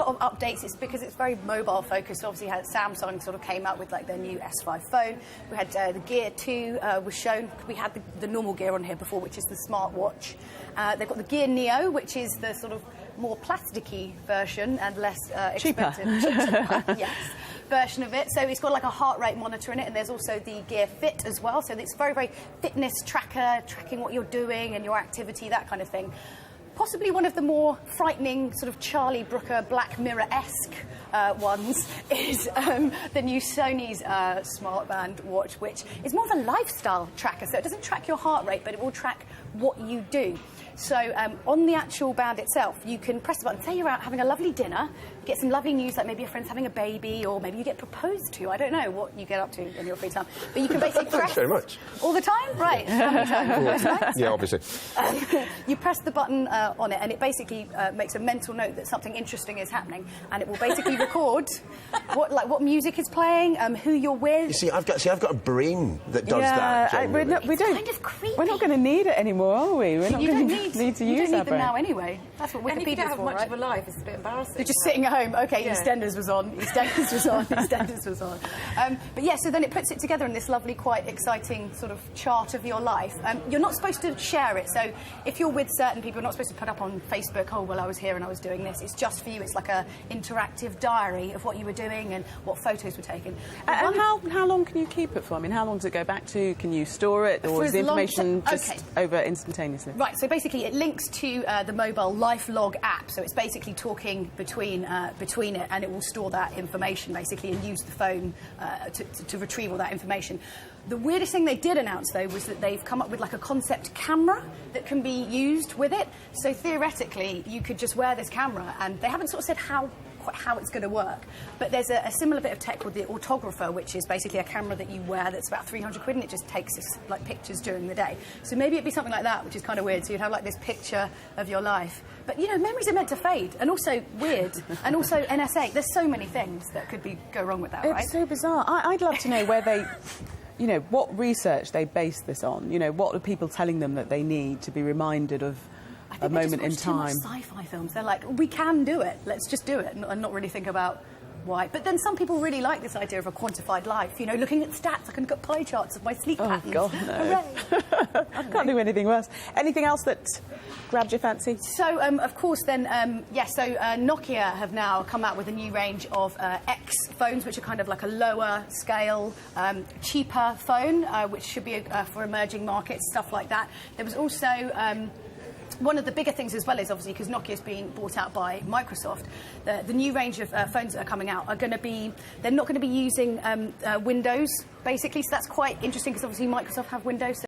lot of updates. It's because it's very mobile focused. Obviously, Samsung sort of came out with like their new S5 phone. We had the Gear 2 was shown. We had the normal Gear on here before, which is the smartwatch. They've got the Gear Neo, which is the sort of more plasticky version and less expensive. Yes. Version of it. So it's got like a heart rate monitor in it, and there's also the Gear Fit as well. So it's very, very fitness tracker, tracking what you're doing and your activity, that kind of thing. Possibly one of the more frightening sort of Charlie Brooker Black Mirror-esque ones is the new Sony's smart band watch, which is more of a lifestyle tracker. So it doesn't track your heart rate, but it will track what you do. So on the actual band itself, you can press the button. Say you're out having a lovely dinner, get some lovely news, like maybe your friend's having a baby, or maybe you get proposed to. I don't know what you get up to in your free time. But you can basically press... Thanks very much. All the time? Right. How many times? Yeah, obviously. You press the button on it, and it basically makes a mental note that something interesting is happening, and it will basically record what music is playing, who you're with. You see, I've got a brain that does that. It's kind of creepy. We're not going to need it anymore, are we? We're not going to need to use that. You don't need them now anyway. That's what Wikipedia's for, and if you don't have much right? of a life, it's a bit embarrassing. You're just sitting at home. Okay, EastEnders was on. EastEnders was on. EastEnders was on. But yeah, so then it puts it together in this lovely, quite exciting sort of chart of your life. You're not supposed to share it. So if you're with certain people, you're not supposed to put up on Facebook, oh, well, I was here and I was doing this. It's just for you. It's like a interactive diary of what you were doing and what photos were taken. And how long can you keep it for? I mean, how long does it go back to? Can you store it, or is the information just over instantaneously? Right, so basically it links to the mobile LifeLog app, so it's basically talking between it, and it will store that information basically and use the phone to retrieve all that information. The weirdest thing they did announce, though, was that they've come up with like a concept camera that can be used with it. So theoretically, you could just wear this camera, and they haven't sort of said quite how it's going to work. But there's a similar bit of tech called the autographer, which is basically a camera that you wear that's about 300 quid, and it just takes like pictures during the day. So maybe it'd be something like that, which is kind of weird. So you'd have like this picture of your life. But, you know, memories are meant to fade, and also weird, and also NSA. There's so many things that could go wrong with that, right? It's so bizarre. I'd love to know where they... You know, what research they base this on. You know, what are people telling them that they need to be reminded of a moment in time? Too much sci-fi films. They're like, we can do it. Let's just do it, and not really think about why. But then some people really like this idea of a quantified life. You know, looking at stats, I can look at pie charts of my sleep patterns. Oh, God, no. I can't do anything worse. Anything else that grabbed your fancy? So, of course, then, Nokia have now come out with a new range of X phones, which are kind of like a lower scale, cheaper phone, which should be for emerging markets, stuff like that. There was also... one of the bigger things as well is obviously because Nokia's being bought out by Microsoft, the new range of phones that are coming out are going to be, they're not going to be using Windows, basically, so that's quite interesting because obviously Microsoft have Windows.